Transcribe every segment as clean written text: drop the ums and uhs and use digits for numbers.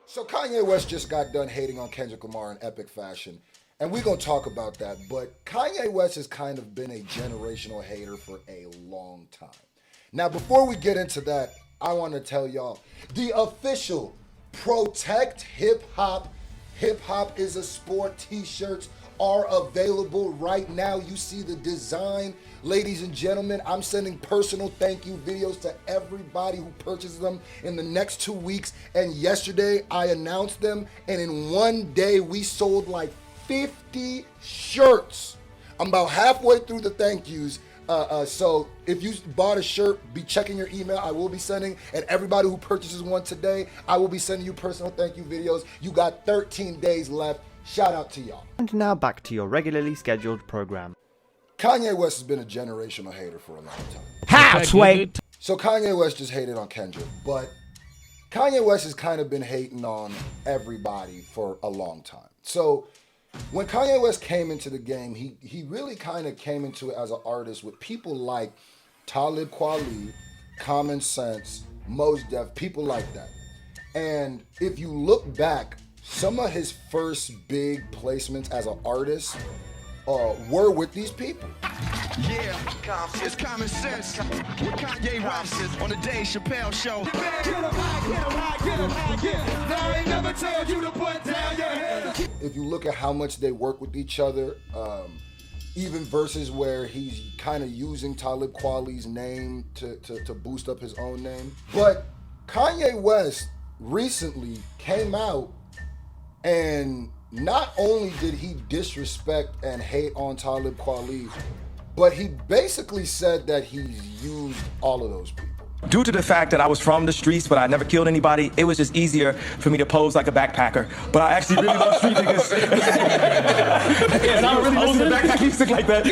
So Kanye West just got done hating on Kendrick Lamar in epic fashion. And we're going to talk about that. But Kanye West has kind of been a generational hater for a long time. Now, before we get into that, I want to tell y'all the official Protect Hip Hop is a Sport t-shirts are available right now. You see the design. Ladies and gentlemen, I'm sending personal thank you videos to everybody who purchases them in the next 2 weeks. And yesterday I announced them, and in one day we sold like 50 shirts. I'm about halfway through the thank yous. So if you bought a shirt, be checking your email. I will be sending, and everybody who purchases one today, I will be sending you personal thank you videos. You got 13 days left. Shout out to y'all. And now back to your regularly scheduled program. Kanye West has been a generational hater for a long time. How, Sway? So Kanye West just hated on Kendrick, but Kanye West has kind of been hating on everybody for a long time. So when Kanye West came into the game, he really kind of came into it as an artist with people like Talib Kweli, Common Sense, Mos Def, people like that. And if you look back, some of his first big placements as an artist were with these people. Yeah, it's Common Sense with Kanye West on the Dave Chappelle show. Get him high, get him high, get him high. Now I ain't never told you to put down your head. If you look at how much they work with each other, even verses where he's kind of using Talib Kweli's name to boost up his own name. But Kanye West recently came out, and not only did he disrespect and hate on Talib Kweli, but he basically said that he's used all of those people. Due to the fact that I was from the streets, but I never killed anybody, it was just easier for me to pose like a backpacker. But I actually really love street niggas. And I really listen to backpack music like that.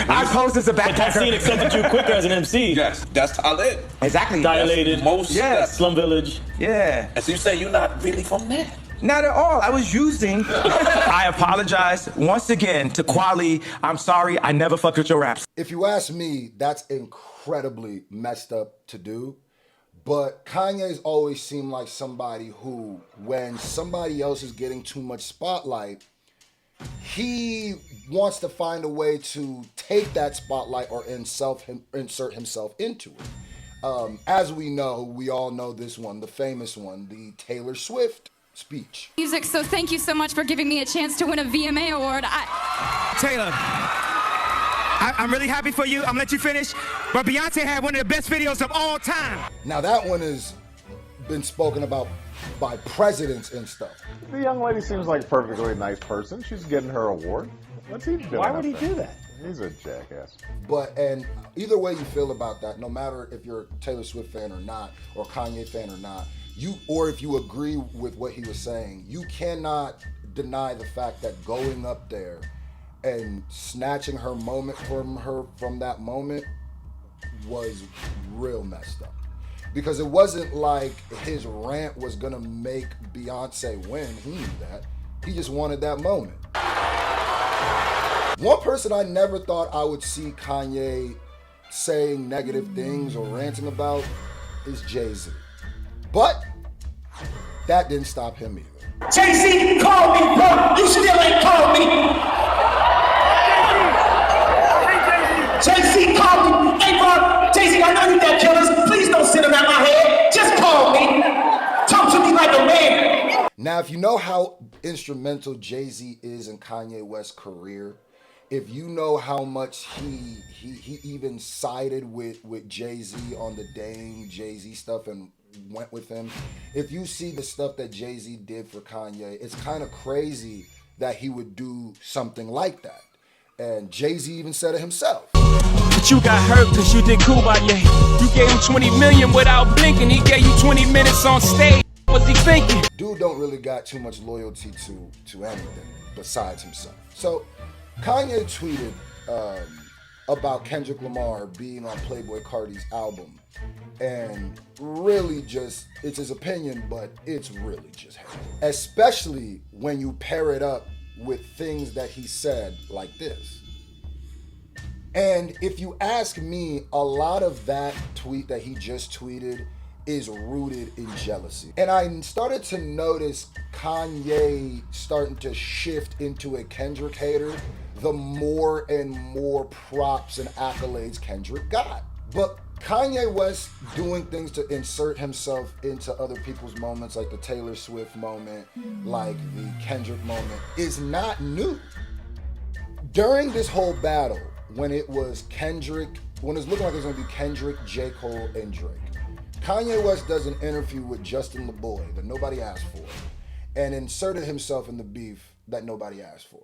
I posed as a backpacker. But that scene accepted you quicker as an MC. Yes, that's Talib. Exactly. Dilated. Most. Yeah. Slum Village. Yeah. And so you say you're not really from there? Not at all. I was using. I apologize once again to Kweli. I'm sorry. I never fucked with your raps. If you ask me, that's incredibly messed up to do. But Kanye's always seemed like somebody who, when somebody else is getting too much spotlight, he wants to find a way to take that spotlight or insert himself into it. As we all know this one, the famous one, the Taylor Swift speech. Music, so thank you so much for giving me a chance to win a VMA award. Taylor, I'm really happy for you. I'm gonna let you finish. But Beyonce had one of the best videos of all time. Now that one has been spoken about by presidents and stuff. The young lady seems like a perfectly nice person. She's getting her award. What's he doing? Why would he do that? He's a jackass. And either way you feel about that, no matter if you're a Taylor Swift fan or not, or Kanye fan or not, or if you agree with what he was saying, you cannot deny the fact that going up there and snatching her moment from that moment was real messed up. Because it wasn't like his rant was gonna make Beyonce win. He knew that. He just wanted that moment. One person I never thought I would see Kanye saying negative things or ranting about is Jay-Z. But that didn't stop him either. Jay-Z called me, bro. You still ain't called me. Jay-Z called me. Hey, bro, Jay-Z, I know you got killers. Please don't send them out my head. Just call me. Talk to me like a man. Now, if you know how instrumental Jay-Z is in Kanye West's career, if you know how much he even sided with Jay-Z on the Dame Jay-Z stuff and went with him, if you see the stuff that Jay-Z did for Kanye, it's kind of crazy that he would do something like that. And Jay-Z even said it himself. But you got hurt because you did cool by Ye. You gave him 20 million without blinking. He gave you 20 minutes on stage. What's he thinking? Dude don't really got too much loyalty to anything besides himself. So Kanye tweeted about Kendrick Lamar being on Playboi Carti's album. And really just, it's his opinion, but it's really just hate. Especially when you pair it up with things that he said like this. And if you ask me, a lot of that tweet that he just tweeted is rooted in jealousy. And I started to notice Kanye starting to shift into a Kendrick hater the more and more props and accolades Kendrick got. But Kanye West doing things to insert himself into other people's moments, like the Taylor Swift moment, like the Kendrick moment, is not new. During this whole battle, when it was when it was looking like it was gonna be Kendrick, J. Cole, and Drake, Kanye West does an interview with Justin LeBoy that nobody asked for and inserted himself in the beef that nobody asked for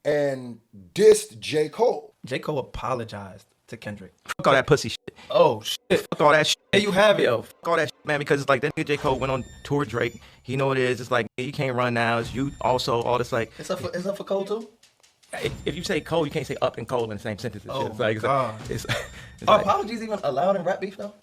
and dissed J. Cole. J. Cole apologized to Kendrick. Fuck all that pussy shit. Oh, shit. Fuck all that shit. There you have it. Yo, fuck all that shit, man, because it's like that nigga J. Cole went on tour with Drake. He know what it is. It's like, you can't run now. It's you also, all this like. It's up for Cole too? If you say Cole, you can't say up and Cole in the same sentence. Oh, it's like, it's are apologies even allowed in rap beef though?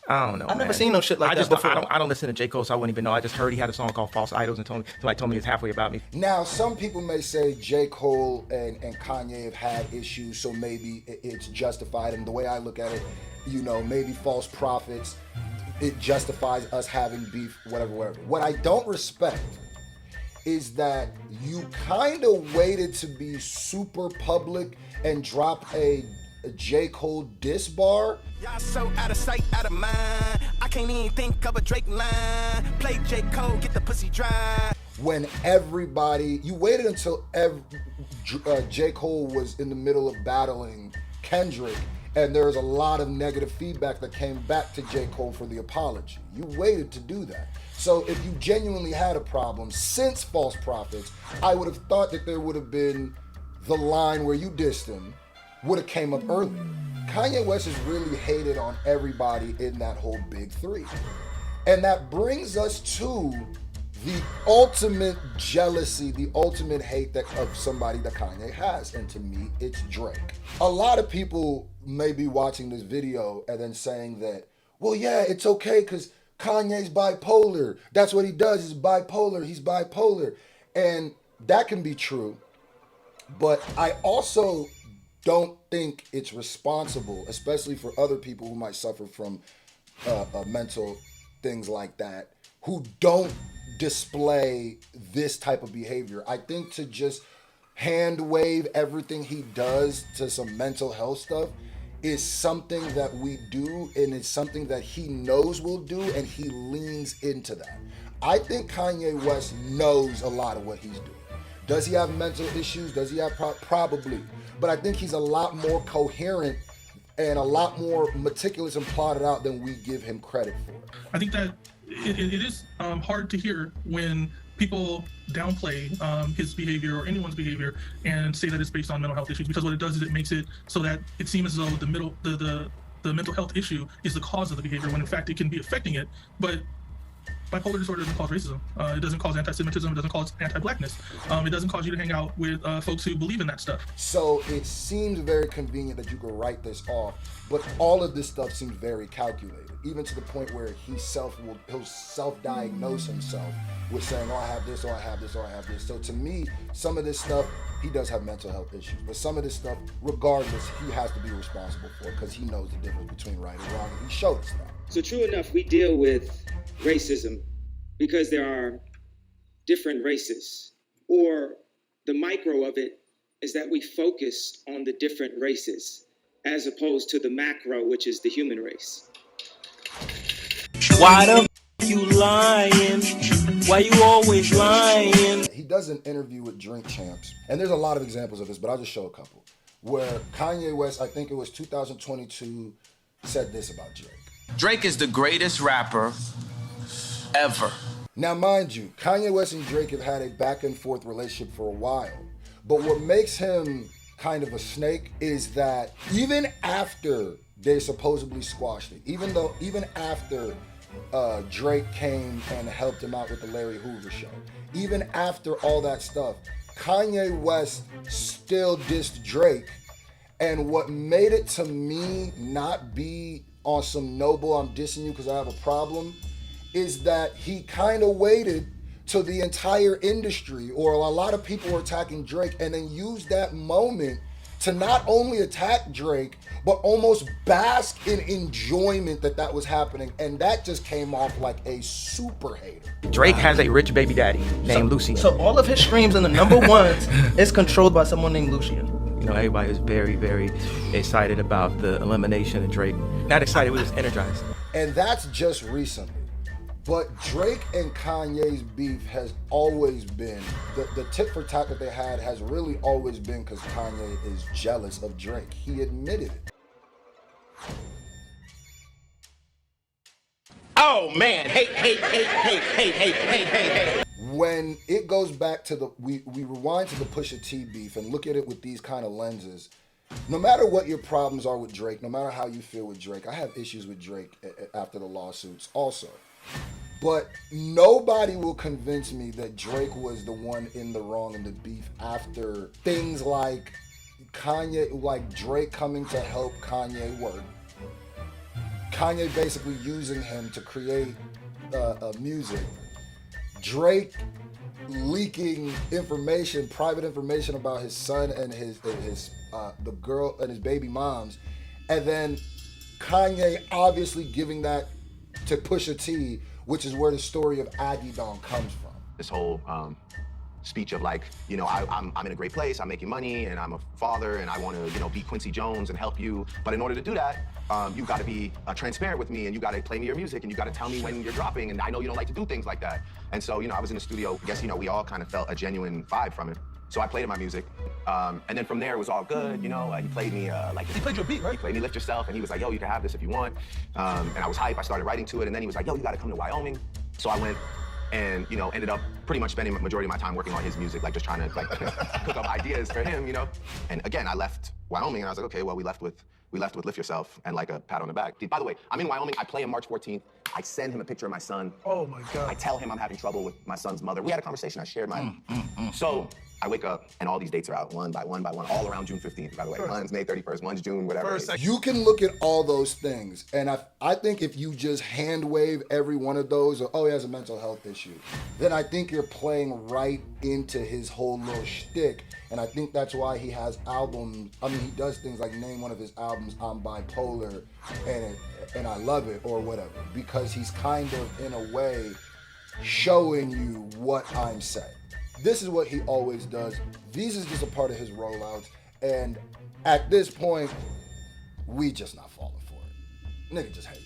I don't know. I've never seen no shit like that before. I don't listen to J. Cole, so I wouldn't even know. I just heard he had a song called False Idols and somebody told me it's halfway about me. Now, some people may say J. Cole and Kanye have had issues, so maybe it's justified. And the way I look at it, maybe false prophets, it justifies us having beef, whatever. What I don't respect is that you kind of waited to be super public and drop a J. Cole diss bar. Y'all so out of sight, out of mind. I can't even think of a Drake line. Play J. Cole, get the pussy dry. When you waited until J. Cole was in the middle of battling Kendrick, and there was a lot of negative feedback that came back to J. Cole for the apology. You waited to do that. So if you genuinely had a problem since False Prophets, I would have thought that there would have been the line where you dissed him would have came up earlier. Kanye West is really hated on everybody in that whole big three. And that brings us to the ultimate jealousy, the ultimate hate of somebody that Kanye has. And to me, it's Drake. A lot of people may be watching this video and then saying that, well, yeah, it's okay because Kanye's bipolar. That's what he does, is bipolar. He's bipolar. And that can be true. But I also don't think it's responsible, especially for other people who might suffer from mental things like that, who don't display this type of behavior. I think to just hand wave everything he does to some mental health stuff is something that we do, and it's something that he knows we'll do, and he leans into that. I think Kanye West knows a lot of what he's doing. Does he have mental issues? Does he have probably? But I think he's a lot more coherent and a lot more meticulous and plotted out than we give him credit for. I think that it is hard to hear when people downplay his behavior or anyone's behavior and say that it's based on mental health issues, because what it does is it makes it so that it seems as though the mental health issue is the cause of the behavior, when in fact it can be affecting it. But bipolar disorder doesn't cause racism. It doesn't cause anti-Semitism. It doesn't cause anti-blackness. It doesn't cause you to hang out with folks who believe in that stuff. So it seems very convenient that you could write this off, but all of this stuff seems very calculated, even to the point where he'll self-diagnose himself with saying, oh, I have this, or I have this, or I have this. So to me, some of this stuff, he does have mental health issues, but some of this stuff, regardless, he has to be responsible for, because he knows the difference between right and wrong, and he showed us that. So true enough, we deal with racism because there are different races, or the micro of it is that we focus on the different races as opposed to the macro, which is the human race. Why the you lying? Why you always lying? He does an interview with Drink Champs, and there's a lot of examples of this, but I'll just show a couple, where Kanye West, I think it was 2022, said this about Drake. Drake is the greatest rapper ever. Now, mind you, Kanye West and Drake have had a back and forth relationship for a while. But what makes him kind of a snake is that even after they supposedly squashed it, even after Drake came and helped him out with the Larry Hoover show, even after all that stuff, Kanye West still dissed Drake. And what made it to me not be on some noble, I'm dissing you because I have a problem, is that he kind of waited till the entire industry or a lot of people were attacking Drake and then used that moment to not only attack Drake, but almost bask in enjoyment that was happening. And that just came off like a super hater. Drake has a rich baby daddy named Lucian. So all of his streams in the number ones is controlled by someone named Lucian. You know, everybody was very, very excited about the elimination of Drake. Not excited, we was energized. And that's just recently. But Drake and Kanye's beef has always been, the tit for tat that they had has really always been because Kanye is jealous of Drake. He admitted it. Oh man, hey. When it goes back to we rewind to the Pusha T beef and look at it with these kind of lenses, no matter what your problems are with Drake, no matter how you feel with Drake, I have issues with Drake after the lawsuits also. But nobody will convince me that Drake was the one in the wrong in the beef after things like Drake coming to help Kanye work. Kanye basically using him to create music. Drake leaking information, private information about his son and the girl and his baby moms, and then Kanye obviously giving that to Pusha T, which is where the story of Agidon comes from. This whole speech of like, you know, I'm in a great place, I'm making money, and I'm a father, and I want to, you know, be Quincy Jones and help you. But in order to do that, you got to be transparent with me, and you got to play me your music, and you got to tell me when you're dropping, and I know you don't like to do things like that. And so, you know, I was in the studio. I guess, you know, we all kind of felt a genuine vibe from it. So I played my music, and then from there it was all good, you know. He played me he played your beat, right? He played me Lift Yourself, and he was like, yo, you can have this if you want. And I was hype. I started writing to it, and then he was like, yo, you got to come to Wyoming. So I went. And, you know, ended up pretty much spending the majority of my time working on his music, like just trying to like cook up ideas for him, you know. And again, I left Wyoming, and I was like, okay, well, we left with Lift Yourself and like a pat on the back. By the way, I'm in Wyoming. I play him March 14th. I send him a picture of my son. Oh my God. I tell him I'm having trouble with my son's mother. We had a conversation. I shared my. So I wake up and all these dates are out one by one, all around June 15th, by the way. One's May 31st, one's June, whatever. You can look at all those things, and I think if you just hand wave every one of those, or oh, he has a mental health issue, then I think you're playing right into his whole little shtick. And I think that's why he has albums. I mean, he does things like name one of his albums, I'm Bipolar, and I love it, or whatever, because he's kind of, in a way, showing you what I'm saying. This is what he always does. These is just a part of his rollouts. And at this point, we just not falling for it. Nigga just hate.